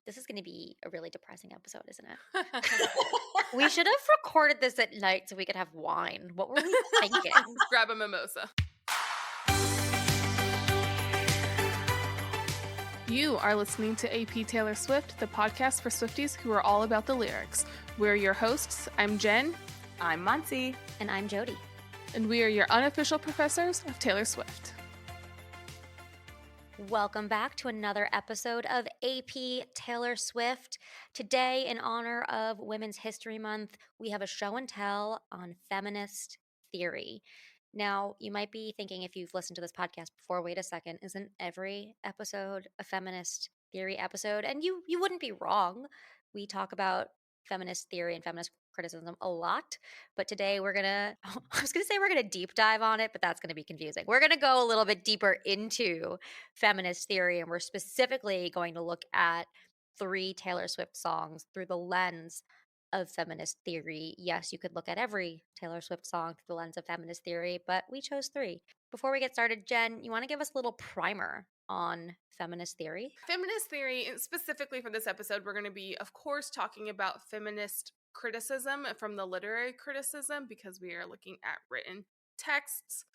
this is going to be a really depressing episode, isn't it? We should have recorded this at night so we could have wine. What were we thinking? Grab a mimosa. You are listening to AP Taylor Swift, the podcast for Swifties who are all about the lyrics. We're your hosts. I'm Jen. I'm Muncie. And I'm Jody. And we are your unofficial professors of Taylor Swift. Welcome back to another episode of AP Taylor Swift. Today, in honor of Women's History Month, we have a show and tell on feminist theory. Now, you might be thinking, if you've listened to this podcast before, wait a second, isn't every episode a feminist theory episode? And you wouldn't be wrong. We talk about feminist theory and feminist criticism a lot, but today we're gonna deep dive on it, but that's gonna be confusing. We're gonna go a little bit deeper into feminist theory, and we're specifically going to look at 3 Taylor Swift songs through the lens of feminist theory. Yes, you could look at every Taylor Swift song through the lens of feminist theory, but we chose 3. Before we get started, Jen, you want to give us a little primer on feminist theory? Feminist theory, and specifically for this episode, we're going to be, of course, talking about feminist criticism from the literary criticism because we are looking at written texts.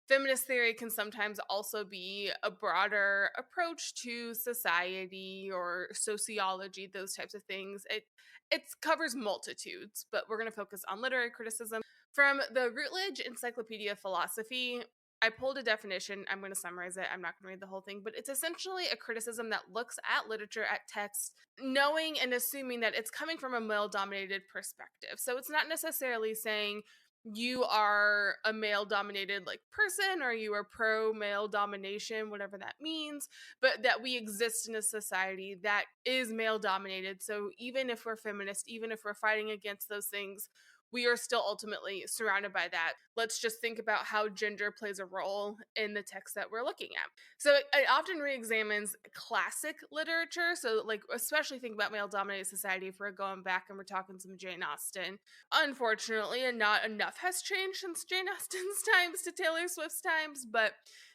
Feminist theory can sometimes also be a broader approach to society or sociology, those types of things. It covers multitudes, but we're going to focus on literary criticism. From the Routledge Encyclopedia of Philosophy, I pulled a definition. I'm going to summarize it. I'm not going to read the whole thing, but it's essentially a criticism that looks at literature, at text, knowing and assuming that it's coming from a male-dominated perspective. So it's not necessarily saying you are a male-dominated person, or you are pro-male domination, whatever that means, but that we exist in a society that is male-dominated. So even if we're feminist, even if we're fighting against those things, we are still ultimately surrounded by that. Let's just think about how gender plays a role in the text that we're looking at. So it often re-examines classic literature. So especially think about male-dominated society if we're going back and we're talking some Jane Austen. Unfortunately, and not enough has changed since Jane Austen's times to Taylor Swift's times, but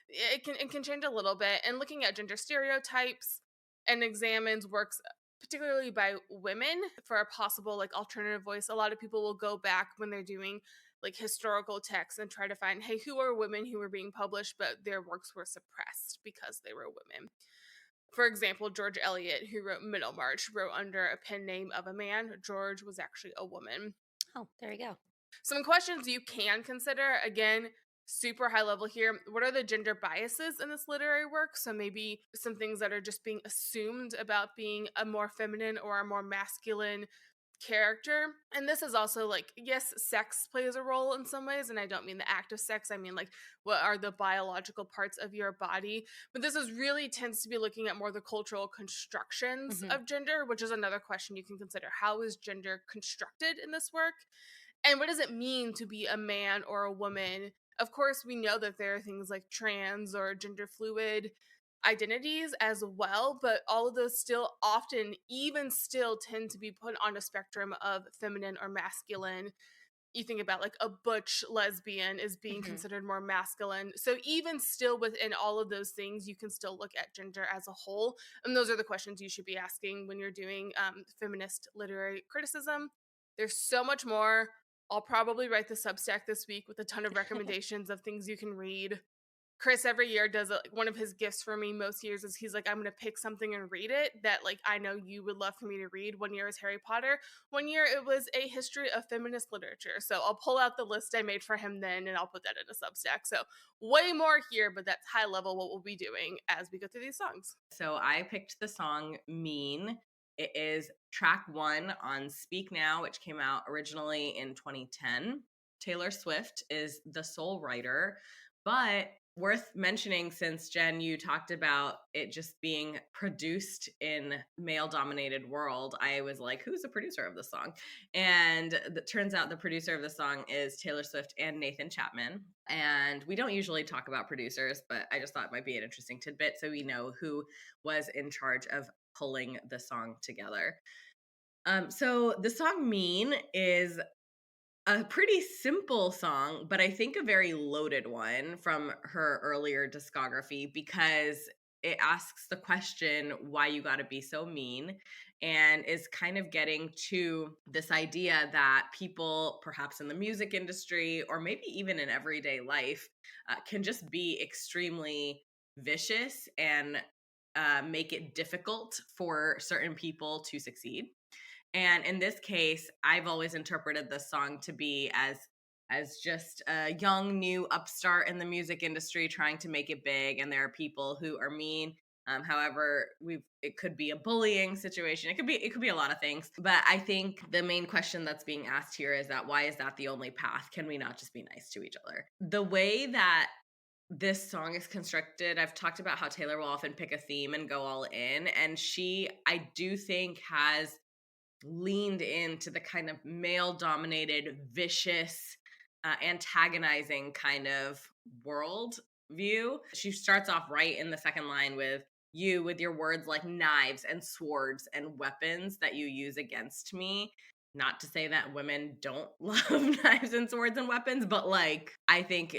it can change a little bit. And looking at gender stereotypes and examines works particularly by women for a possible alternative voice. A lot of people will go back when they're doing historical texts and try to find, hey, who are women who were being published but their works were suppressed because they were women. For example, George Eliot, who wrote Middlemarch, wrote under a pen name of a man. George was actually a woman. Oh, there you go. Some questions you can consider, again, super high level here. What are the gender biases in this literary work? So maybe some things that are just being assumed about being a more feminine or a more masculine character. And this is also yes, sex plays a role in some ways, and I don't mean the act of sex. I mean what are the biological parts of your body? But this is really tends to be looking at more the cultural constructions of gender, which is another question you can consider. How is gender constructed in this work? And what does it mean to be a man or a woman? Of course, we know that there are things like trans or gender fluid identities as well, but all of those still tend to be put on a spectrum of feminine or masculine. You think about a butch lesbian is being considered more masculine. So even still within all of those things, you can still look at gender as a whole. And those are the questions you should be asking when you're doing feminist literary criticism. There's so much more. I'll probably write the Substack this week with a ton of recommendations of things you can read. Chris every year does one of his gifts for me most years is he's like, I'm going to pick something and read it that I know you would love for me to read. One year was Harry Potter. One year it was a history of feminist literature. So I'll pull out the list I made for him then and I'll put that in a Substack. So way more here, but that's high level what we'll be doing as we go through these songs. So I picked the song Mean. It is track 1 on Speak Now, which came out originally in 2010. Taylor Swift is the sole writer, but worth mentioning, since Jen, you talked about it just being produced in male-dominated world, I was like, who's the producer of the song? And it turns out the producer of the song is Taylor Swift and Nathan Chapman. And we don't usually talk about producers, but I just thought it might be an interesting tidbit so we know who was in charge of pulling the song together. So the song Mean is a pretty simple song, but I think a very loaded one from her earlier discography, because it asks the question, why you gotta be so mean, and is kind of getting to this idea that people, perhaps in the music industry or maybe even in everyday life, can just be extremely vicious and make it difficult for certain people to succeed. And in this case, I've always interpreted this song to be as just a young new upstart in the music industry trying to make it big, and there are people who are mean. However, it could be a bullying situation. It could be a lot of things. But I think the main question that's being asked here is that, why is that the only path? Can we not just be nice to each other? The way that this song is constructed, I've talked about how Taylor will often pick a theme and go all in, and she, I do think, has leaned into the kind of male dominated, vicious, antagonizing kind of world view. She starts off right in the second line with, you with your words like knives and swords and weapons that you use against me. Not to say that women don't love knives and swords and weapons, but like, I think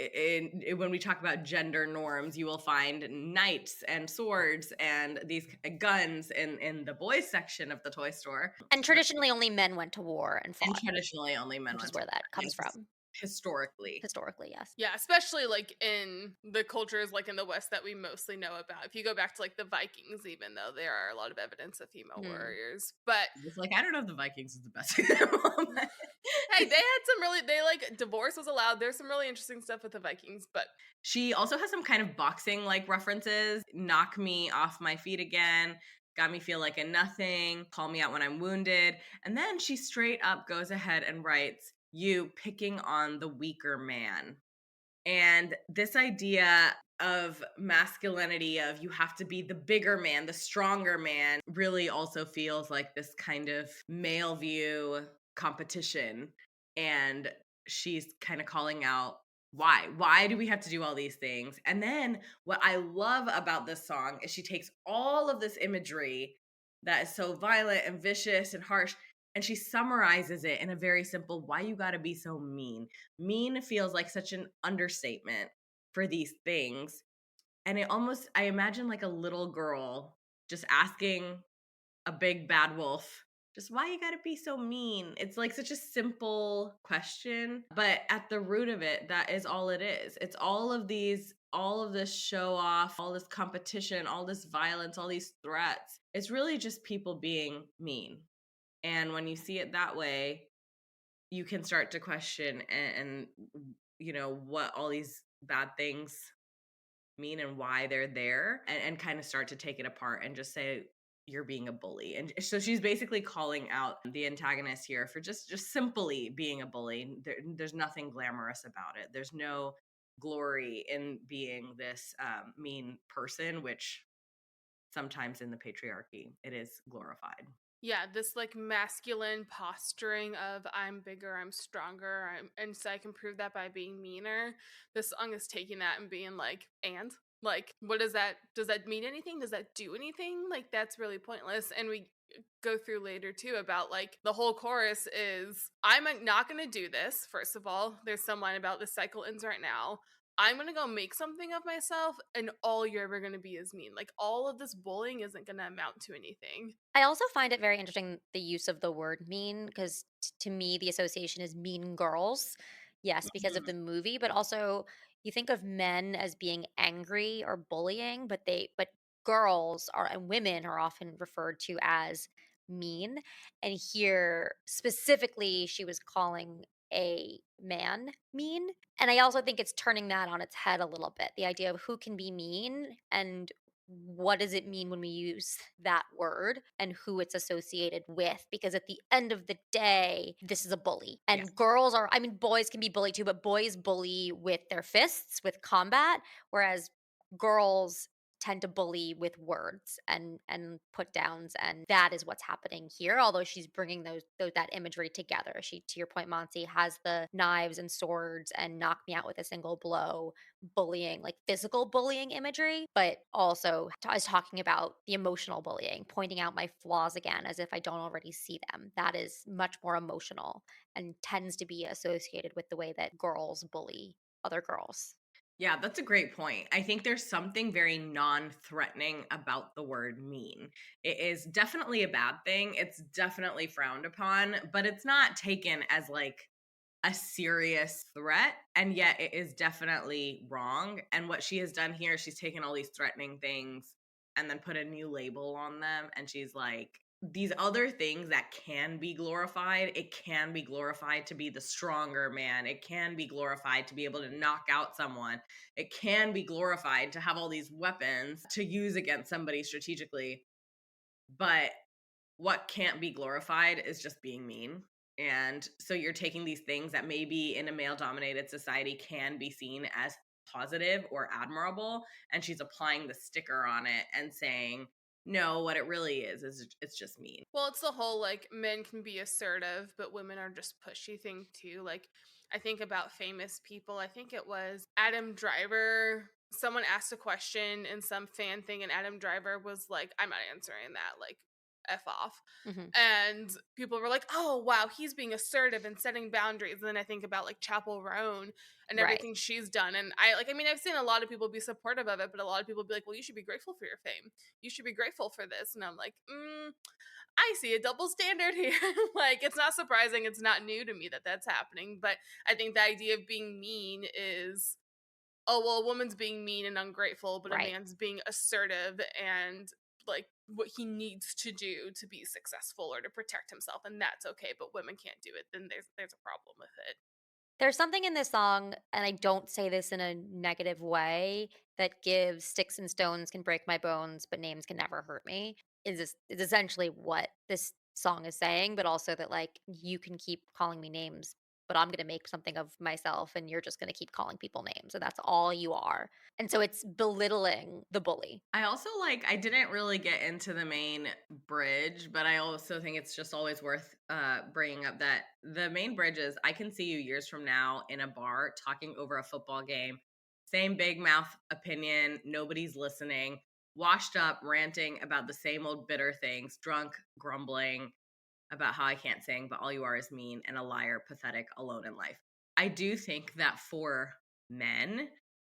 when we talk about gender norms, you will find knights and swords and these guns in the boys section of the toy store. And traditionally, only men went to war and And fought, traditionally, only men which is went to where war. that comes Yes, from historically. historically, yes. Yeah, especially like in the cultures like in the West that we mostly know about. If you go back to like the Vikings, even though there are a lot of evidence of female Mhm. warriors, but It's like, I don't know if the Vikings is the best example. But hey, they had some really, they like divorce was allowed. There's some really interesting stuff with the Vikings, but she also has some kind of boxing like references. Knock me off my feet again. Got me feel like a nothing. Call me out when I'm wounded. And then she straight up goes ahead and writes, you picking on the weaker man. And this idea of masculinity, of you have to be the bigger man, the stronger man, really also feels like this kind of male view competition. And she's kind of calling out, why do we have to do all these things? And then what I love about this song is she takes all of this imagery that is so violent and vicious and harsh, and she summarizes it in a very simple, why you got to be so mean. Mean feels like such an understatement for these things. And it almost, I imagine like a little girl just asking a big bad wolf, just why you gotta be so mean? It's like such a simple question, but at the root of it, that is all it is. It's all of this show off, all this competition, all this violence, all these threats. It's really just people being mean. And when you see it that way, you can start to question and what all these bad things mean and why they're there, and kind of start to take it apart and just say, you're being a bully. And so she's basically calling out the antagonist here for just simply being a bully. There's nothing glamorous about it. There's no glory in being this mean person, which sometimes in the patriarchy it is glorified. yeah, this like masculine posturing of I'm bigger, I'm stronger, and so I can prove that by being meaner. This song is taking that and being like, and like, what does that mean anything? Does that do anything? Like, that's really pointless. And we go through later too about like the whole chorus is I'm not gonna do this. First of all, there's some line about this cycle ends right now. I'm gonna go make something of myself, and all you're ever gonna be is mean. Like all of this bullying isn't gonna amount to anything. I also find it very interesting the use of the word mean because to me the association is mean girls. Yes, because of Mhm. the movie, but also you think of men as being angry or bullying, but girls are and women are often referred to as mean. And here specifically she was calling a man mean. And I also think it's turning that on its head a little bit. The idea of who can be mean and what does it mean when we use that word and who it's associated with, because at the end of the day this is a bully, Yes. and girls are, I mean, boys can be bullied too, but boys bully with their fists, with combat, whereas girls tend to bully with words and put downs, and that is what's happening here. Although she's bringing those that imagery together, she, to your point, Monty, has the knives and swords and knock me out with a single blow bullying, like physical bullying imagery, but also is talking about the emotional bullying, pointing out my flaws again as if I don't already see them. That is much more emotional and tends to be associated with the way that girls bully other girls. Yeah, that's a great point. I think there's something very non-threatening about the word mean. It is definitely a bad thing. It's definitely frowned upon, but it's not taken as like a serious threat, and yet it is definitely wrong. And what she has done here, she's taken all these threatening things and then put a new label on them, and she's like, these other things that can be glorified, it can be glorified to be the stronger man, it can be glorified to be able to knock out someone, it can be glorified to have all these weapons to use against somebody strategically, but what can't be glorified is just being mean. And so you're taking these things that maybe in a male dominated society can be seen as positive or admirable, and she's applying the sticker on it and saying, no, what it really is it's just mean. Well, it's the whole like men can be assertive, but women are just pushy thing too. Like, I think about famous people. I think it was Adam Driver. Someone asked a question in some fan thing, and Adam Driver was like, I'm not answering that. Like, F off. Hmm. And people were like, oh, wow, he's being assertive and setting boundaries. And then I think about like Chapel Roan and Right. everything she's done. And I mean, I've seen a lot of people be supportive of it, but a lot of people be like, well, you should be grateful for your fame. You should be grateful for this. And I'm like, I see a double standard here. Like, it's not surprising. It's not new to me that that's happening. But I think the idea of being mean is, oh, well, a woman's being mean and ungrateful, but a Right. man's being assertive and like what he needs to do to be successful or to protect himself, and that's okay. But women can't do it. Then there's a problem with it. There's something in this song, and I don't say this in a negative way, that gives sticks and stones can break my bones, but names can never hurt me. Is essentially what this song is saying, but also that like you can keep calling me names, but I'm gonna make something of myself and you're just gonna keep calling people names, and that's all you are. And so it's belittling the bully. I also like, I didn't really get into the main bridge, but I also think it's just always worth bringing up that the main bridge is, I can see you years from now in a bar talking over a football game, same big mouth opinion, nobody's listening, washed up, ranting about the same old bitter things, drunk, grumbling about how I can't sing, but all you are is mean and a liar, pathetic, alone in life. I do think that for men,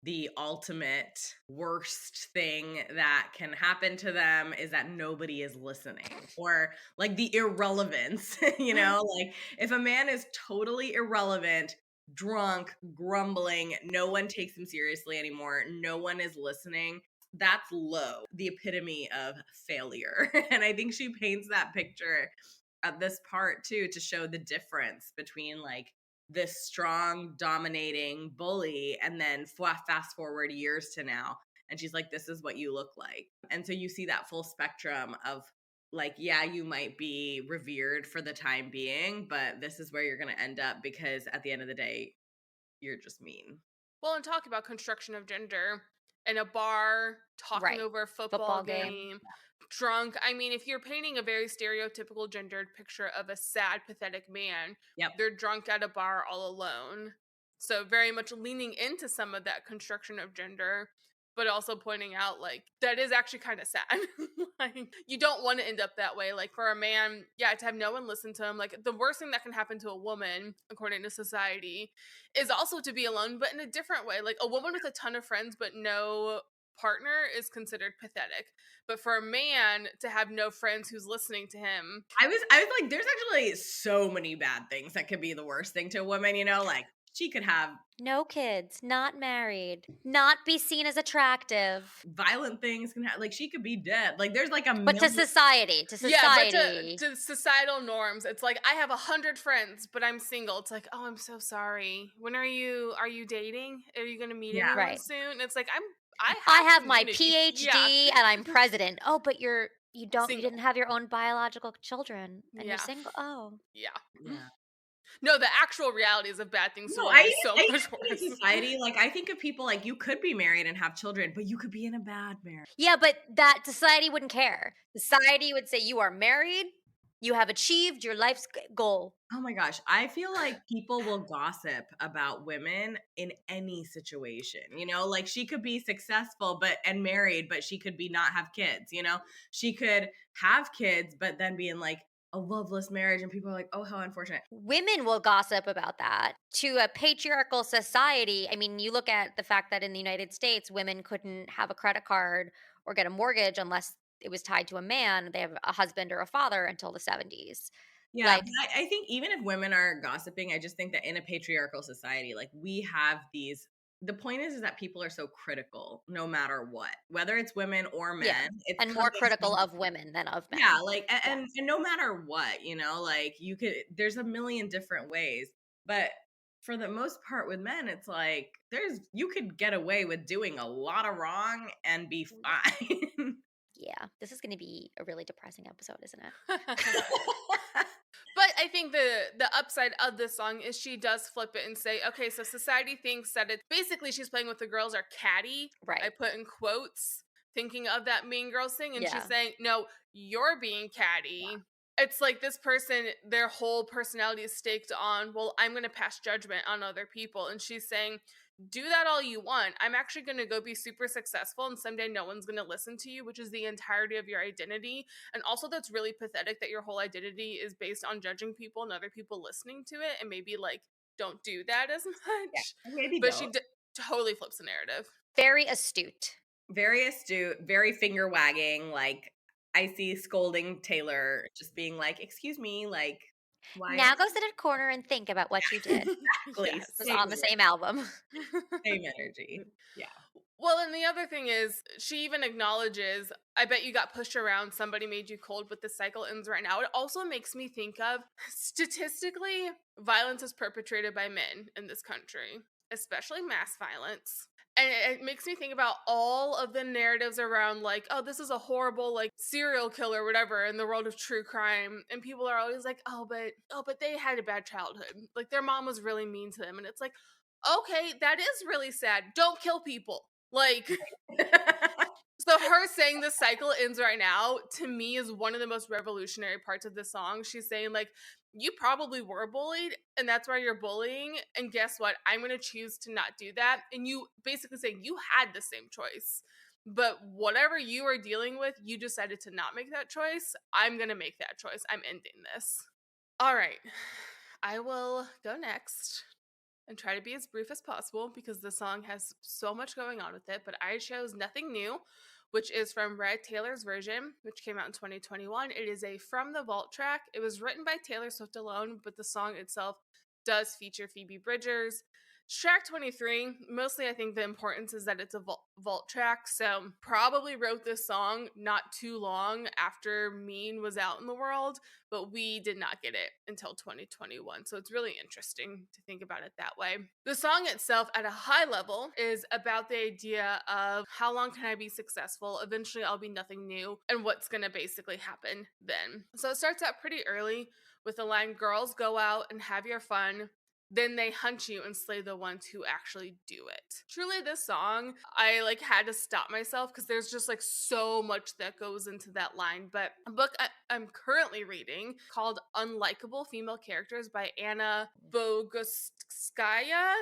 the ultimate worst thing that can happen to them is that nobody is listening, or like the irrelevance, like if a man is totally irrelevant, drunk, grumbling, no one takes him seriously anymore, no one is listening. That's low, the epitome of failure. And I think she paints that picture at this part too, to show the difference between like this strong dominating bully and then fast forward years to now, and she's like, this is what you look like. And so you see that full spectrum of like, yeah, you might be revered for the time being, but this is where you're going to end up, because at the end of the day, you're just mean. Well, and talk about construction of gender in a bar, talking Right. over a football Football game. game, drunk. I mean, if you're painting a very stereotypical gendered picture of a sad, pathetic man, Yep. they're drunk at a bar all alone. So, very much leaning into some of that construction of gender, but also pointing out, like, that is actually kind of sad. Like, you don't want to end up that way. Like, for a man, yeah, to have no one listen to him, like, the worst thing that can happen to a woman, according to society, is also to be alone, but in a different way. Like, a woman with a ton of friends but no partner is considered pathetic. But for a man to have no friends who's listening to him, I was like, there's actually so many bad things that could be the worst thing to a woman, like she could have No kids, not married, not be seen as attractive. violent things, can like she could be dead. Like there's like a But to million. society, to yeah, but society. to societal norms, it's like, I have 100 friends, but I'm single. It's like, oh, I'm so sorry. When are you dating? Are you going to meet Yeah. anyone Right. soon? It's like, I I have have my community. Yeah. PhD and I'm president. Oh, but you didn't Single. have your own biological children and you're Yeah. single. Oh. Yeah. Yeah. No, the actual realities of bad things to No, women is so I much even worse. in society, like I think of people like, you could be married and have children, but you could be in a bad marriage. Yeah, but that society wouldn't care. Society would say you are married, you have achieved your life's goal. Oh my gosh. I feel like people will gossip about women in any situation. Like she could be successful and married, but she could be not have kids. She could have kids, but then be in like a loveless marriage, and people are like, oh, how unfortunate. Women will gossip about that. To a patriarchal society, I mean, you look at the fact that in the United States, women couldn't have a credit card or get a mortgage unless it was tied to a man. They have a husband or a father until the 70s. Yeah, Like, but I think even if women are gossiping, I just think that in a patriarchal society, like we have these. The point is that people are so critical, no matter what, whether it's women or yeah, men. It's and more coming critical from of women than of yeah, men. like Yeah. and no matter what, like you could. There's a million different ways, but for the most part, with men, it's like you could get away with doing a lot of wrong and be fine. Yeah. This is going to be a really depressing episode, isn't it? But I think the upside of this song is she does flip it and say, okay, so society thinks that it's basically she's playing with the girls are catty. I Right. put in quotes, thinking of that Mean Girls thing, and she's Yeah. saying, no, you're being catty. It's like this person, their whole personality is staked on, well, I'm going to pass judgment on other people. And she's saying, do that all you want. I'm actually going to go be super successful, and someday no one's going to listen to you, which is the entirety of your identity. And also, that's really pathetic that your whole identity is based on judging people and other people listening to it, and maybe like don't do that as Yeah, much. maybe But she don't. totally flips the narrative. Very astute. Very astute, very finger wagging. Like I see scolding Taylor, just being like, "Excuse me, like why?" Now go sit in a corner and think about what you did. Exactly, Yes. It's on the same album. same energy. Yeah. Well, and the other thing is, she even acknowledges, I bet you got pushed around, somebody made you cold, but the cycle ends right now. It also makes me think of, statistically, violence is perpetrated by men in this country, especially mass violence. And it makes me think about all of the narratives around, like, oh, this is a horrible, like, serial killer or whatever in the world of true crime. And people are always like, oh, but they had a bad childhood. Like, their mom was really mean to them. And it's like, okay, that is really sad. Don't kill people. Like, so her saying the cycle ends right now, to me, is one of the most revolutionary parts of the song. She's saying, like, you probably were bullied, and that's why you're bullying. And guess what? I'm going to choose to not do that. And you basically saying you had the same choice. But whatever you are dealing with, you decided to not make that choice. I'm going to make that choice. I'm ending this. All right. I will go next and try to be as brief as possible because the song has so much going on with it. But I chose Nothing New, which is from Red Taylor's version, which came out in 2021. It is a From the Vault track. It was written by Taylor Swift alone, but the song itself does feature Phoebe Bridgers. It's track 23. Mostly, I think the importance is that it's a vault track. So, probably wrote this song not too long after Mean was out in the world, but we did not get it until 2021. So it's really interesting to think about it that way. The song itself, at a high level, is about the idea of how long can I be successful? Eventually, I'll be nothing new, and what's going to basically happen then. So it starts out pretty early with the line, girls, go out and have your fun. Then they hunt you and slay the ones who actually do it. Truly, this song, I like had to stop myself because there's just like so much that goes into that line. But a book I'm currently reading called Unlikable Female Characters by Anna Bogutskaya.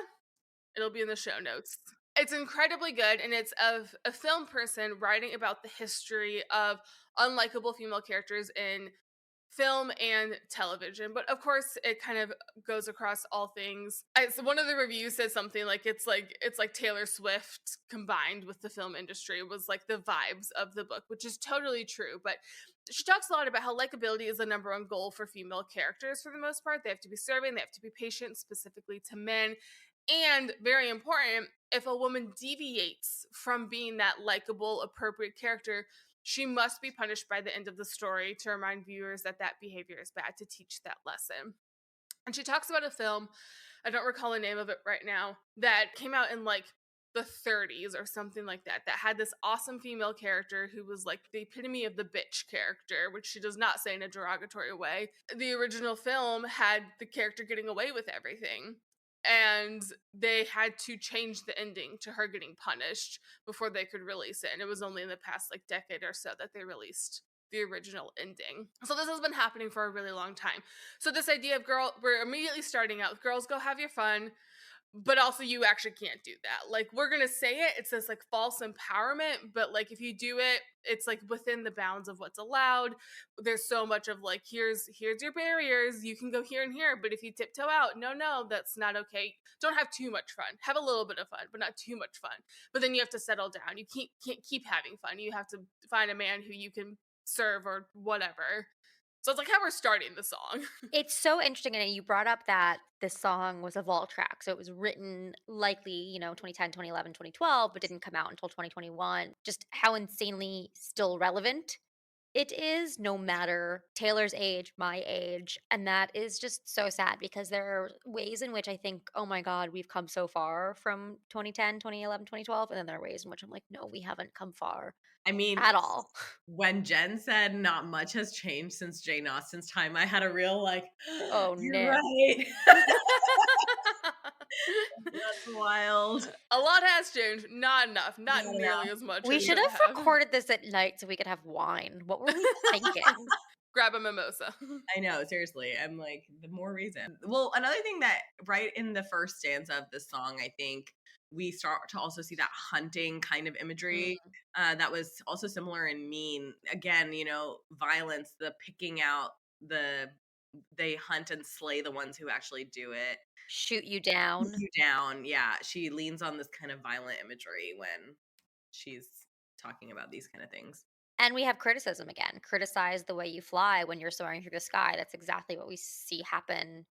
It'll be in the show notes. It's incredibly good, and it's of a film person writing about the history of unlikable female characters in film and television, but of course it kind of goes across all things. So one of the reviews says something like it's like Taylor Swift combined with the film industry. It was like the vibes of the book, which is totally true. But she talks a lot about how likability is the number one goal for female characters. For the most part, they have to be serving, they have to be patient, specifically to men. And very important, if a woman deviates from being that likable, appropriate character, she must be punished by the end of the story to remind viewers that that behavior is bad, to teach that lesson. And she talks about a film, I don't recall the name of it right now, that came out in like the 30s or something like that, that had this awesome female character who was like the epitome of the bitch character, which she does not say in a derogatory way. The original film had the character getting away with everything, and they had to change the ending to her getting punished before they could release it. And it was only in the past like decade or so that they released the original ending. So this has been happening for a really long time. So this idea of we're immediately starting out with girls, go have your fun. but also you actually can't do that. Like, we're gonna say it, it's this like false empowerment, but like if you do it, it's like within the bounds of what's allowed. There's so much of like, here's your barriers, you can go here and here, but if you tiptoe out, no, that's not okay. Don't have too much fun. Have a little bit of fun, but not too much fun. But then you have to settle down. You can't keep having fun. You have to find a man who you can serve or whatever. So it's like how we're starting the song. It's so interesting, and you brought up that this song was a vault track, so it was written likely, 2010, 2011, 2012, but didn't come out until 2021. Just how insanely still relevant it is, no matter Taylor's age, my age, and that is just so sad because there are ways in which I think, "Oh my god, we've come so far from 2010, 2011, 2012," and then there are ways in which I'm like, "No, we haven't come far I mean, at all." when Jen said not much has changed since Jane Austen's time, I had a real like, Oh, you're no. right. That's wild. A lot has changed. Not enough. Not Not enough. nearly as much We as should should have have. recorded this at night so we could have wine. What were we thinking? Grab a mimosa. I know, seriously. I'm like, the more reason. Well, another thing that right in the first stanza of this song, I think we start to also see that hunting kind of imagery that was also similar in Mean. Again, violence, the picking out, they hunt and slay the ones who actually do it. Shoot you Shoot down. you down. Yeah, she leans on this kind of violent imagery when she's talking about these kind of things. And we have criticism again. Criticize the way you fly when you're soaring through the sky. That's exactly what we see happen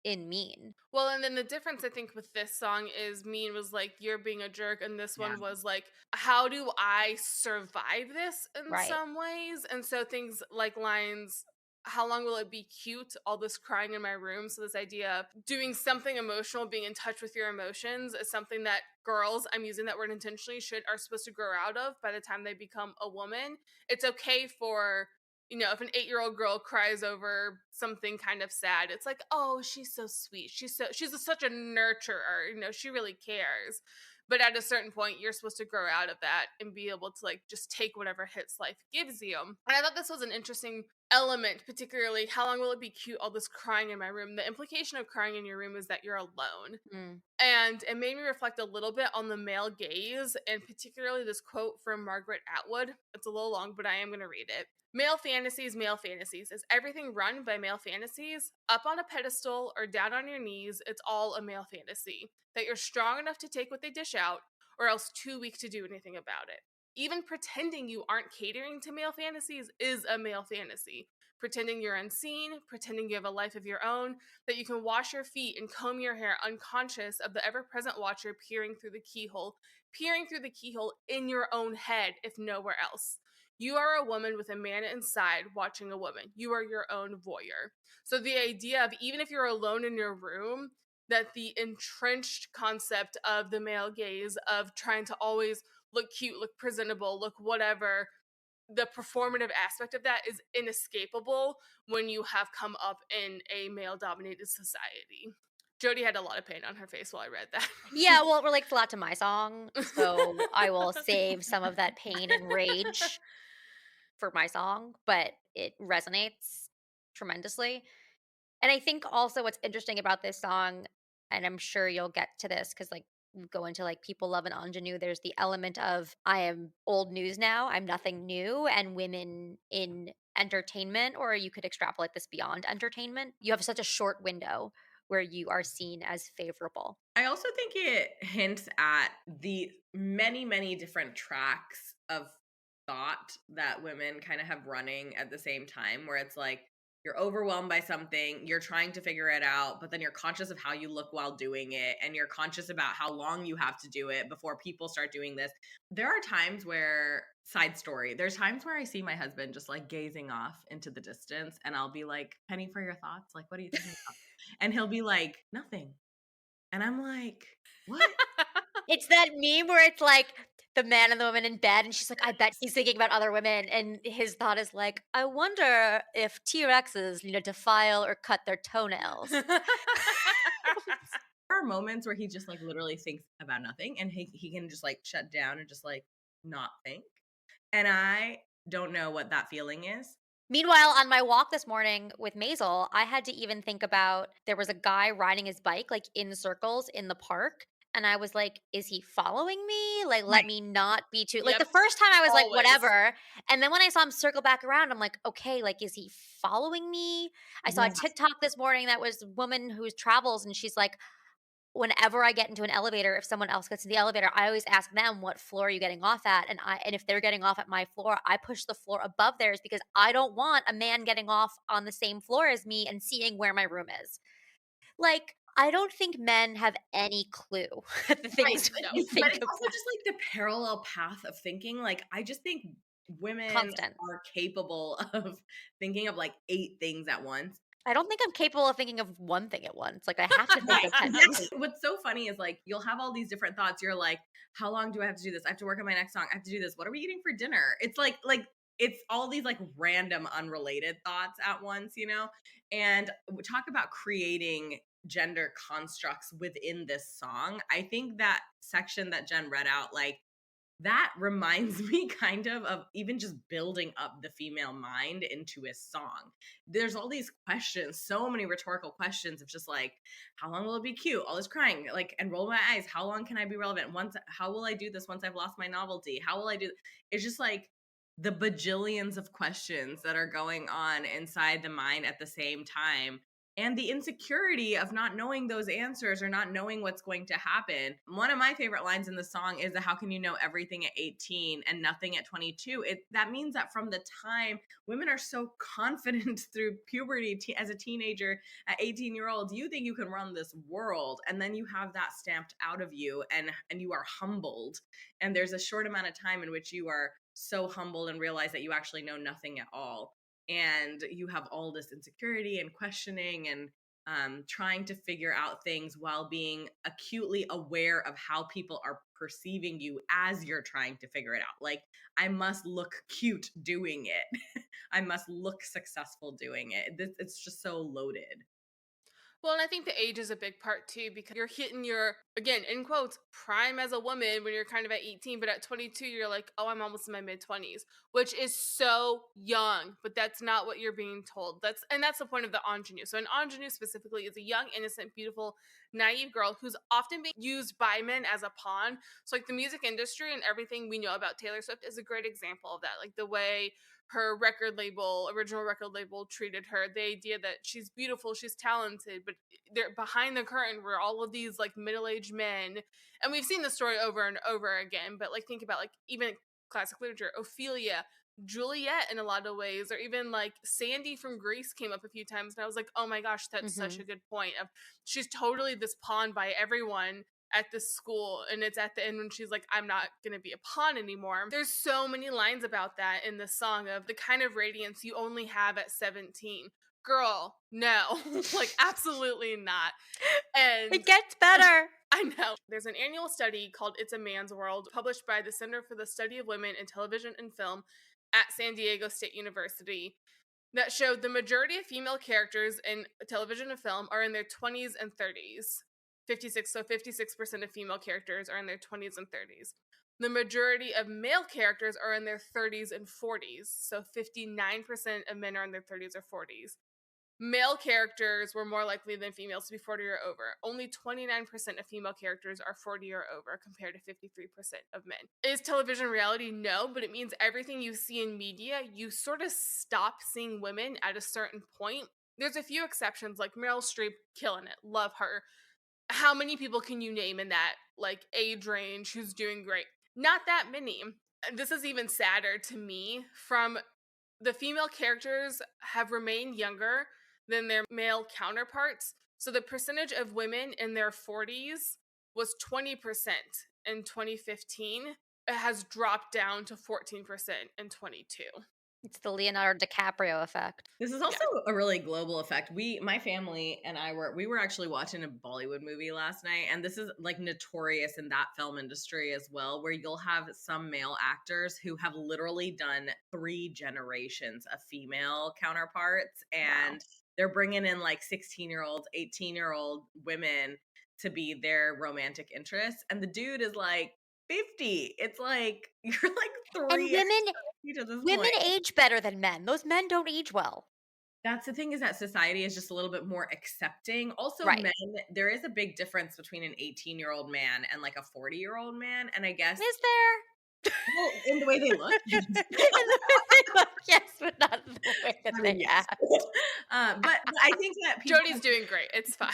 in Mean. Well, and then the difference I think with this song is Mean was like, you're being a jerk, and this Yeah. one was like, how do I survive this in Right. some ways? And so things like lines, how long will it be cute? All this crying in my room. So this idea of doing something emotional, being in touch with your emotions is something that girls, I'm using that word intentionally, are supposed to grow out of by the time they become a woman. It's okay for if an 8-year-old girl cries over something kind of sad, it's like, oh, she's so sweet. Such a nurturer. She really cares. But at a certain point, you're supposed to grow out of that and be able to like just take whatever hits life gives you. And I thought this was an interesting element, particularly how long will it be cute? All this crying in my room. The implication of crying in your room is that you're alone. Mm. And it made me reflect a little bit on the male gaze, and particularly this quote from Margaret Atwood. It's a little long, but I am going to read it. Male fantasies, male fantasies. Is everything run by male fantasies? Up on a pedestal or down on your knees, it's all a male fantasy. That you're strong enough to take what they dish out, or else too weak to do anything about it. Even pretending you aren't catering to male fantasies is a male fantasy. Pretending you're unseen, pretending you have a life of your own, that you can wash your feet and comb your hair unconscious of the ever-present watcher peering through the keyhole in your own head, if nowhere else. You are a woman with a man inside watching a woman. You are your own voyeur. So the idea of, even if you're alone in your room, that the entrenched concept of the male gaze, of trying to always look cute, look presentable, look whatever, the performative aspect of that is inescapable when you have come up in a male dominated society. Jody had a lot of pain on her face while I read that. Yeah, well, it relates a lot to my song, so I will save some of that pain and rage for my song, but it resonates tremendously. And I think also what's interesting about this song, and I'm sure you'll get to this because, like, we go into like people love an ingenue. There's the element of I am old news now, I'm nothing new, and women in entertainment, or you could extrapolate this beyond entertainment. You have such a short window where you are seen as favorable. I also think it hints at the many, many different tracks of thought that women kind of have running at the same time, where it's like you're overwhelmed by something, you're trying to figure it out, but then you're conscious of how you look while doing it, and you're conscious about how long you have to do it before people start doing this. There are times where, side story, there's times where I see my husband just like gazing off into the distance, and I'll be like, Penny, for your thoughts, like, what are you thinking about? And he'll be like, nothing. And I'm like, what? It's that meme where it's like the man and the woman in bed, and she's like, I bet he's thinking about other women. And his thought is like, I wonder if T Rexes need to file or cut their toenails. There are moments where he just like literally thinks about nothing, and he can just like shut down and just like not think. And I don't know what that feeling is, Meanwhile, on my walk this morning with Maisel, I had to even think about there was a guy riding his bike, like, in circles in the park, and I was like, "Is he following me? Like, let Right. me not be too" like, Yep, the first time I was like, always. "Whatever," and then when I saw him circle back around, I'm like, "Okay, like, is he following me?" I saw a Yeah. TikTok this morning that was a woman who travels, and she's like, whenever I get into an elevator, if someone else gets in the elevator, I always ask them, "What floor are you getting off at?" And if they're getting off at my floor, I push the floor above theirs because I don't want a man getting off on the same floor as me and seeing where my room is. Like, I don't think men have any clue at the Right. things No. you But think it's also about. just like the parallel path of thinking. Like, I just think women Constant. are capable of thinking of like 8 things at once. I don't think I'm capable of thinking of one thing at once. Like, I have to think Right, of 10 things. exactly. What's so funny is like you'll have all these different thoughts. You're like, how long do I have to do this? I have to work on my next song. I have to do this. What are we eating for dinner? It's like it's all these like random unrelated thoughts at once, you know? And we talk about creating gender constructs within this song. I think that section that Jen read out, like that reminds me kind of even just building up the female mind into a song. There's all these questions, so many rhetorical questions of just like, how long will it be cute? All this crying, like, and roll my eyes. How long can I be relevant? Once, how will I do this once I've lost my novelty? How will I do? It's just like the bajillions of questions that are going on inside the mind at the same time, and the insecurity of not knowing those answers or not knowing what's going to happen. One of my favorite lines in the song is the how can you know everything at 18 and nothing at 22? That means that from the time women are so confident through puberty as a teenager at 18-year-old, you think you can run this world, and then you have that stamped out of you, and you are humbled, and there's a short amount of time in which you are so humbled and realize that you actually know nothing at all, and you have all this insecurity and questioning and trying to figure out things while being acutely aware of how people are perceiving you as you're trying to figure it out. Like, I must look cute doing it. I must look successful doing it. It's just so loaded. Well, and I think the age is a big part too, because you're hitting your, again, in quotes, prime as a woman when you're kind of at 18, but at 22, you're like, oh, I'm almost in my mid 20s, which is so young, but that's not what you're being told. That's the point of the ingenue. So, an ingenue specifically is a young, innocent, beautiful, naive girl who's often being used by men as a pawn. So, like, the music industry and everything we know about Taylor Swift is a great example of that. Like, the way her original record label treated her, the idea that she's beautiful, she's talented, but they're behind the curtain were all of these like middle-aged men. And we've seen the story over and over again, but like think about like even classic literature, Ophelia, Juliet in a lot of ways, or even like Sandy from Greece came up a few times, and I was like, oh my gosh, that's such Mhm. a good point of she's totally this pawn by everyone at this school, and it's at the end when she's like, I'm not gonna be a pawn anymore. There's so many lines about that in the song of the kind of radiance you only have at 17. Girl, no. Like, absolutely not. It And gets better. I know. There's an annual study called It's a Man's World, published by the Center for the Study of Women in Television and Film at San Diego State University, that showed the majority of female characters in television and film are in their 20s and 30s. 56% of female characters are in their 20s and 30s. The majority of male characters are in their 30s and 40s. So 59% of men are in their 30s or 40s. Male characters were more likely than females to be 40 or over. Only 29% of female characters are 40 or over, compared to 53% of men. Is television reality? No, but it means everything you see in media, you sort of stop seeing women at a certain point. There's a few exceptions, like Meryl Streep, killing it, love her. How many people can you name in that like age range who's doing great? Not that many. This is even sadder to me. From the female characters have remained younger than their male counterparts. So the percentage of women in their 40s was 20% in 2015. It has dropped down to 14% in 22. It's the Leonardo DiCaprio effect. This is Yeah. also a really global effect. My family and we were actually watching a Bollywood movie last night, and this is like notorious in that film industry as well, where you'll have some male actors who have literally done 3 generations of female counterparts, Wow. and they're bringing in like 16-year-olds, 18-year-old women to be their romantic interests, and the dude is like 50. It's like you're like 3 And years old at this women point. age better than men. Those men don't age well. That's the thing, is that society is just a little bit more accepting. Also, Right. men, there is a big difference between an 18-year-old man and like a 40-year-old man. And I guess, Is there? well, in the way they look, yes. In the way they look, yes, but not the way that I they mean, yes. act. But I think that people Jody's doing great. It's fine.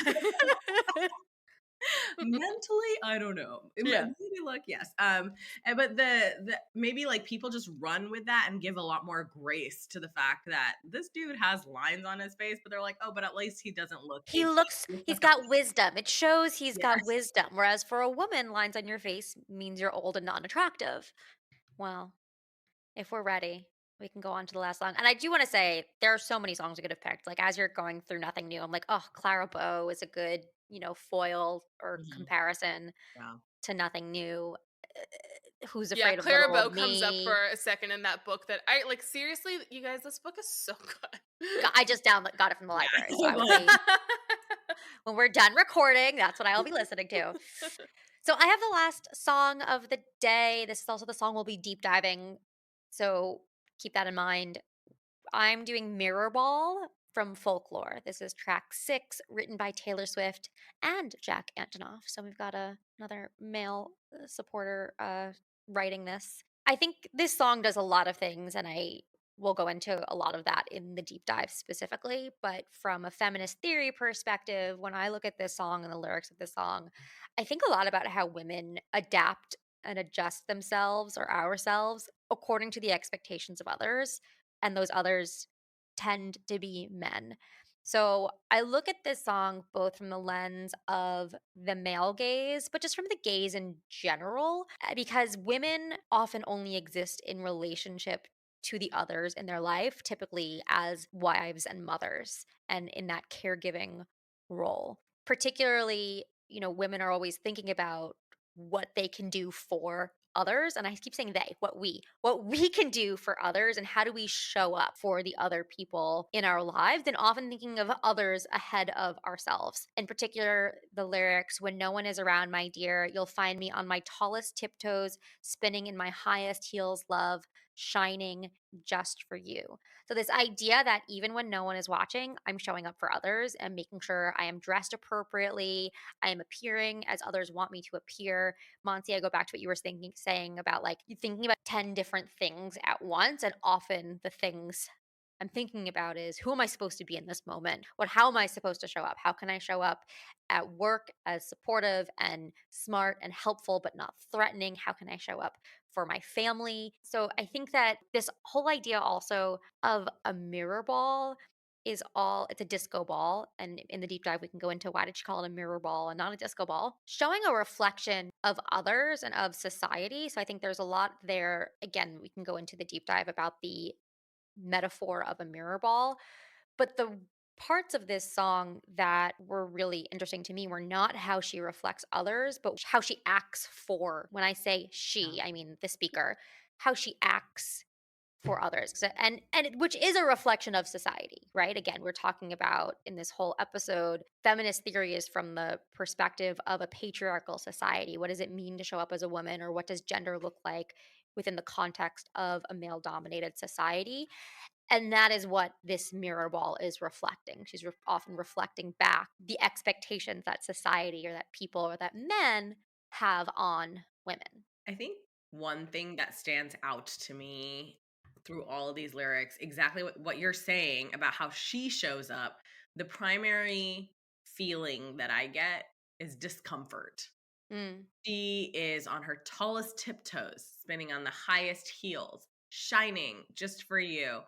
mentally, I don't know. Yeah. Maybe look, yes. But the maybe like people just run with that and give a lot more grace to the fact that this dude has lines on his face, but they're like, oh, but at least he doesn't look 18. He's got wisdom. It shows he's got Yes. wisdom. Whereas for a woman, lines on your face means you're old and not attractive. Well, if we're ready, we can go on to the last song. And I do want to say there are so many songs we could have picked. Like as you're going through Nothing New, I'm like, oh, Clara Bow is a good, foil or Mhm. comparison Wow. to Nothing New. Who's Yeah, Afraid of Clara Little Bow Old comes up Me? for a second in that book that I like. Seriously, you guys, this book is so good. I just got it from the Yeah. library, so I will be when we're done recording. That's what I will be listening to. So I have the last song of the day. This is also the song we'll be deep diving. So keep that in mind. I'm doing Mirrorball from Folklore. This is track 6, written by Taylor Swift and Jack Antonoff. So we've got another male supporter writing this. I think this song does a lot of things, and I will go into a lot of that in the deep dive specifically. But from a feminist theory perspective, when I look at this song and the lyrics of this song, I think a lot about how women adapt and adjust themselves or ourselves according to the expectations of others, and those others tend to be men. So I look at this song both from the lens of the male gaze, but just from the gaze in general, because women often only exist in relationship to the others in their life, typically as wives and mothers, and in that caregiving role. Particularly, women are always thinking about what they can do for others, and I keep saying they, what we can do for others, and how do we show up for the other people in our lives, and often thinking of others ahead of ourselves. In particular, the lyrics, when no one is around, my dear, you'll find me on my tallest tiptoes, spinning in my highest heels, love, shining just for you. So this idea that even when no one is watching, I'm showing up for others and making sure I am dressed appropriately, I am appearing as others want me to appear. Monty, I go back to what you were saying about like you thinking about 10 different things at once. And often the things I'm thinking about is, who am I supposed to be in this moment? How am I supposed to show up? How can I show up at work as supportive and smart and helpful, but not threatening? How can I show up for my family? So I think that this whole idea also of a mirror ball it's a disco ball. And in the deep dive, we can go into why did she call it a mirror ball and not a disco ball, showing a reflection of others and of society. So I think there's a lot there. Again, we can go into the deep dive about the metaphor of a mirror ball. But the parts of this song that were really interesting to me were not how she reflects others, but how she acts for, when I say she, I mean the speaker, how she acts for others. Which is a reflection of society, right? Again, we're talking about in this whole episode, feminist theory is from the perspective of a patriarchal society. What does it mean to show up as a woman, or what does gender look like within the context of a male dominated society? And that is what this mirror ball is reflecting. She's often reflecting back the expectations that society or that people or that men have on women. I think one thing that stands out to me through all of these lyrics, exactly what you're saying about how she shows up, the primary feeling that I get is discomfort. Mm, She is on her tallest tiptoes, spinning on the highest heels, shining just for you.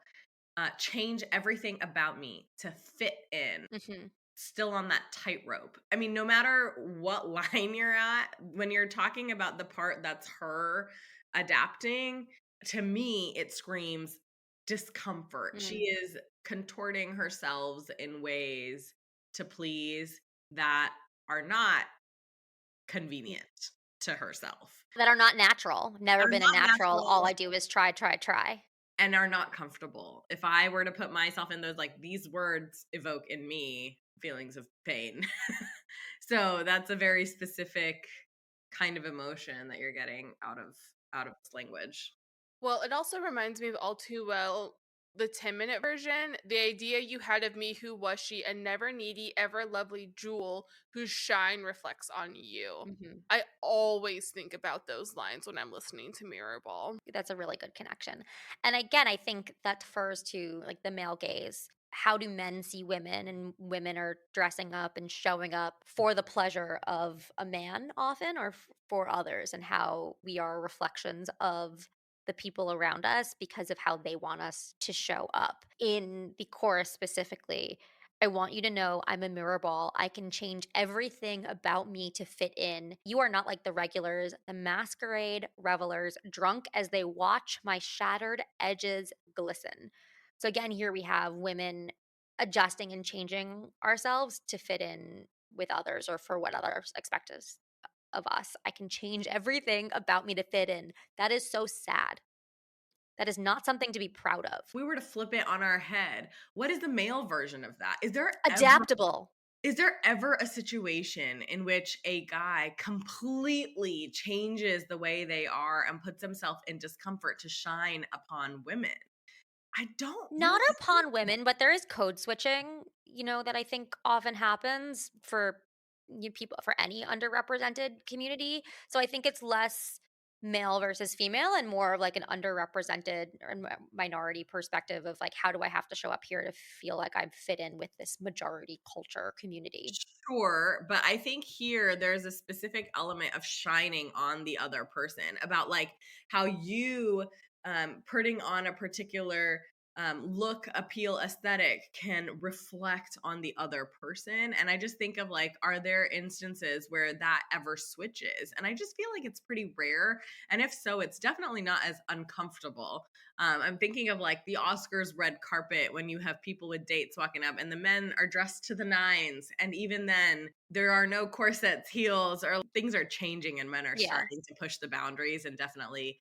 Change everything about me to fit in, mhm, still on that tightrope. I mean, no matter what line you're at, when you're talking about the part that's her adapting, to me, it screams discomfort. She mm. is contorting herself in ways to please that are not convenient to herself, That are not natural, are never been a not natural, all natural, I do is try, try, try. and are not comfortable. If I were to put myself in those, like, these words evoke in me feelings of pain. So that's a very specific kind of emotion that you're getting out of this language. Well, it also reminds me of all too well the 10-minute version. The idea you had of me, who was she, a never needy, ever lovely jewel whose shine reflects on you. Mhm. I always think about those lines when I'm listening to Mirrorball. That's a really good connection. And again, I think that defers to like the male gaze. How do men see women? And women are dressing up and showing up for the pleasure of a man often or for others, and how we are reflections of the people around us because of how they want us to show up. In the chorus specifically, I want you to know I'm a mirror ball. I can change everything about me to fit in. You are not like the regulars, the masquerade revelers, drunk as they watch my shattered edges glisten. So, again, here we have women adjusting and changing ourselves to fit in with others or for what others expect us of us. I can change everything about me to fit in. That is so sad. That is not something to be proud of. If we were to flip it on our head, what is the male version of that? Adaptable. Is there ever a situation in which a guy completely changes the way they are and puts himself in discomfort to shine upon women? I don't Not really see upon women, but there is code switching, that I think often happens for people, for any underrepresented community. So I think it's less male versus female and more of like an underrepresented or minority perspective of like, how do I have to show up here to feel like I fit in with this majority culture community? sure, but I think here there's a specific element of shining on the other person about like how you putting on a particular look, appeal, aesthetic can reflect on the other person. And I just think of like, are there instances where that ever switches? And I just feel like it's pretty rare. And if so, it's definitely not as uncomfortable. I'm thinking of like the Oscars red carpet when you have people with dates walking up and the men are dressed to the nines. And even then, there are no corsets, heels, or things are changing and men are Yeah. starting to push the boundaries and definitely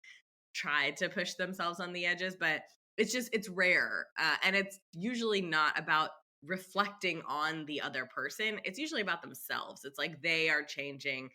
try to push themselves on the edges. But it's rare. And it's usually not about reflecting on the other person. It's usually about themselves. It's like they are changing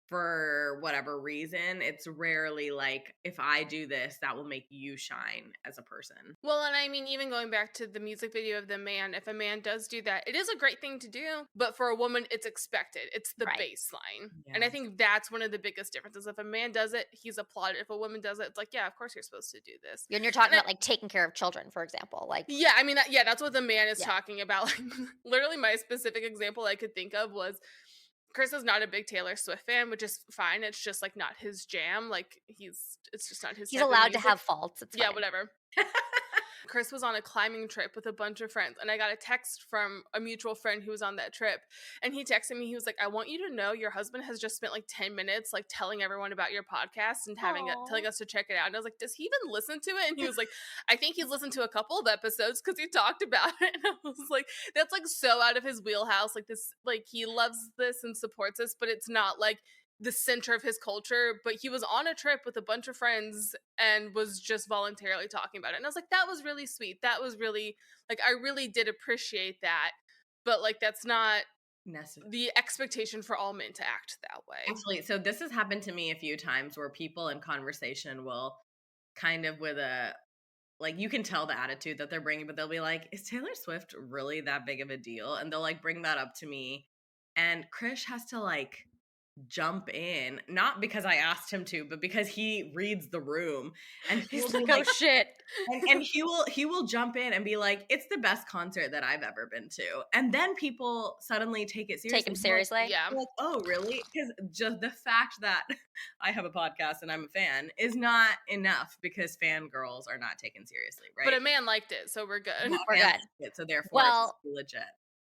for whatever reason. It's rarely like, if I do this, that will make you shine as a person. Well, and I mean, even going back to the music video of the man, if a man does do that, it is a great thing to do. But for a woman, it's expected. It's the Right. baseline. And Yeah. I think that's one of the biggest differences. If a man does it, he's applauded. If a woman does it, it's like, yeah, of course you're supposed to do this. And you're talking And I, about like taking care of children, for example. Like, yeah, I mean, yeah, that's what the man is yeah. talking about. Like, literally, my specific example I could think of was Chris is not a big Taylor Swift fan, which is fine. It's just like not his jam. Like, it's just not his He's type of allowed to music. have faults. It's Yeah, fine. whatever. Chris was on a climbing trip with a bunch of friends, and I got a text from a mutual friend who was on that trip, and he texted me. He was like, "I want you to know your husband has just spent like 10 minutes like telling everyone about your podcast and telling Aw. us to check it out." And I was like, "Does he even listen to it?" And he was like, "I think he's listened to a couple of episodes because he talked about it." And I was like, "That's like so out of his wheelhouse. Like this, like he loves this and supports this, but it's not like." The center of his culture, but he was on a trip with a bunch of friends and was just voluntarily talking about it. And I was like, that was really sweet. That was really, like, I really did appreciate that. But, like, that's not Necessary. the expectation for all men to act that way. Actually, so this has happened to me a few times where people in conversation will kind of with a like you can tell the attitude that they're bringing, but they'll be like, "Is Taylor Swift really that big of a deal?" And they'll like bring that up to me, and Krish has to like jump in, not because I asked him to, but because he reads the room, and he will He's be like, oh like, shit. and he will jump in and be like, "It's the best concert that I've ever been to." And then people suddenly take it Take him seriously. seriously. Yeah. They're like, "Oh, really?" Because just the fact that I have a podcast and I'm a fan is not enough because fangirls are not taken seriously, But right? a man liked it, so we're good. Yeah, We're fans good. like it, so therefore it must Well, be legit.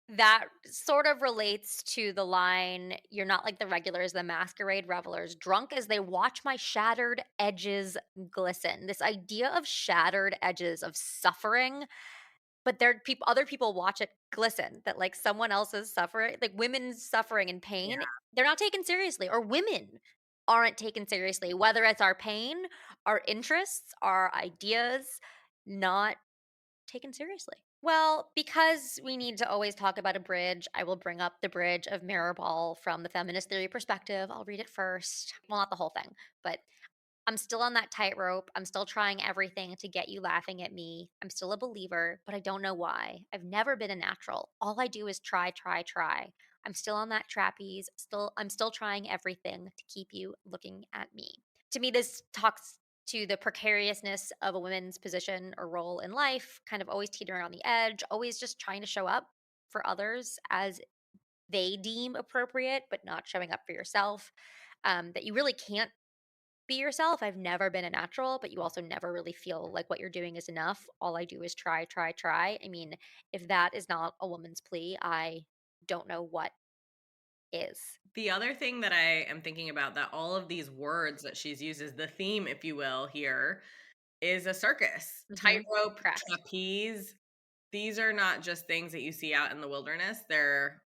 that sort of relates to the line, "You're not like the regulars, the masquerade revelers, drunk as they watch my shattered edges glisten." This idea of shattered edges, of suffering, but there people other people watch it glisten, that, like, someone else is suffering, like, women's suffering and Yeah. pain, they're not taken seriously, or women aren't taken seriously, whether it's our pain, our interests, our ideas, not taken seriously. Well, because we need to always talk about a bridge, I will bring up the bridge of Mirrorball from the feminist theory perspective. I'll read it first. Well, not the whole thing, but I'm still on that tightrope. I'm still trying everything to get you laughing at me. I'm still a believer, but I don't know why. I've never been a natural. All I do is try, try, try. I'm still on that trapeze. I'm still trying everything to keep you looking at me. To me, this talks to the precariousness of a woman's position or role in life, kind of always teetering on the edge, always just trying to show up for others as they deem appropriate, but not showing up for yourself. That you really can't be yourself. I've never been a natural, but you also never really feel like what you're doing is enough. All I do is try, try, try. I mean, if that is not a woman's plea, I don't know what is. The other thing that I am thinking about, that all of these words that she's used as the theme, if you will, here is a circus. Hmm. Tightrope, Correct. trapeze. These are not just things that you see out in the wilderness. They're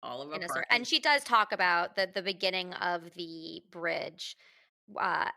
all of a In a part sort, and she does talk about the beginning of the bridge,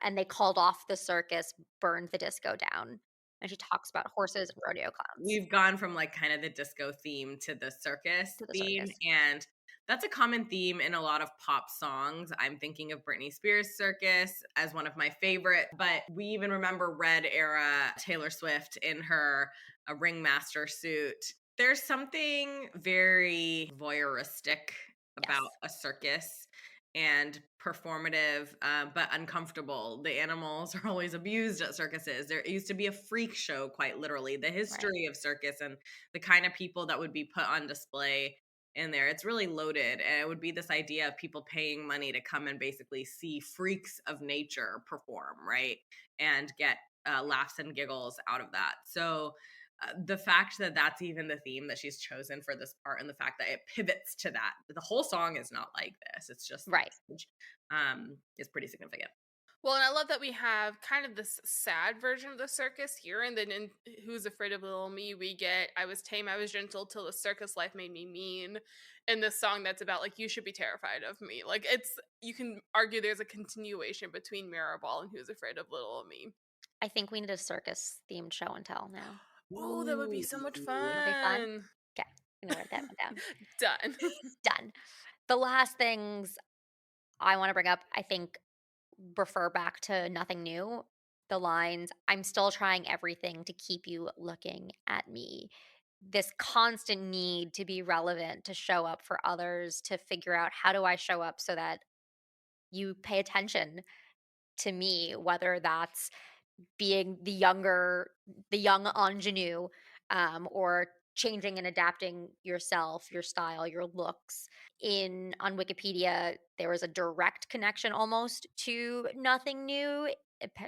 and they called off the circus, burned the disco down, and she talks about horses and rodeo clowns we've gone from like kind of the disco theme to the circus to the theme, circus. and that's a common theme in a lot of pop songs. I'm thinking of Britney Spears' Circus as one of my favorite, but we even remember Red era Taylor Swift in her ringmaster suit. There's something very voyeuristic about Yes, a circus and performative, but uncomfortable. The animals are always abused at circuses. There used to be a freak show, quite literally. The right. history of circus and the kind of people that would be put on display in there, it's really loaded. And it would be this idea of people paying money to come and basically see freaks of nature perform, right? And get laughs and giggles out of that. So the fact that that's even the theme that she's chosen for this part, and the fact that it pivots to that, the whole song is not like this, it's just the Right. message, is pretty significant. Well, and I love that we have kind of this sad version of the circus here, and then in Who's Afraid of Little Me, we get I was tame, I was gentle till the circus life made me mean. In this song that's about like you should be terrified of me. Like it's you can argue there's a continuation between Mirrorball and Who's Afraid of Little Me. I think we need a circus themed show and tell now. Oh, that would be so much That'll be fun. fun. Okay, I'm gonna write that one down. Done. Done. The last things I want to bring up, I think, refer back to Nothing New. The lines, I'm still trying everything to keep you looking at me. This constant need to be relevant, to show up for others, to figure out how do I show up so that you pay attention to me, whether that's being the young ingenue, or changing and adapting yourself, your style, your looks. In on Wikipedia, there was a direct connection almost to Nothing New.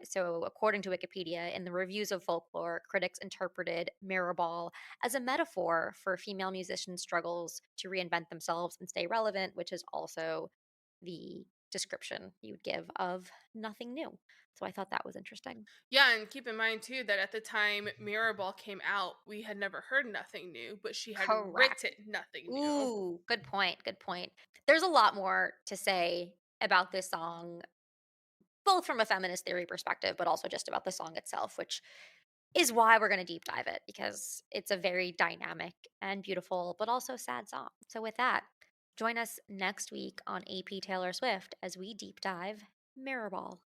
So, according to Wikipedia, in the reviews of folklore, critics interpreted Mirrorball as a metaphor for female musicians' struggles to reinvent themselves and stay relevant, which is also the description you would give of Nothing New. So I thought that was interesting. Yeah, and keep in mind too that at the time Mirrorball came out, we had never heard Nothing New, but she had Correct. written Nothing New. Ooh, good point. Good point. There's a lot more to say about this song, both from a feminist theory perspective, but also just about the song itself, which is why we're going to deep dive it because it's a very dynamic and beautiful, but also sad song. So, with that, join us next week on AP Taylor Swift as we deep dive Mirrorball.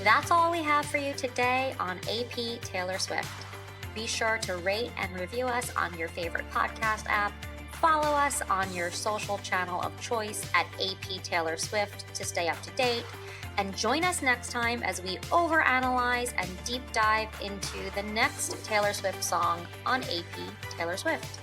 That's all we have for you today on AP Taylor Swift. Be sure to rate and review us on your favorite podcast app. Follow us on your social channel of choice at AP Taylor Swift to stay up to date. And join us next time as we overanalyze and deep dive into the next Taylor Swift song on AP Taylor Swift.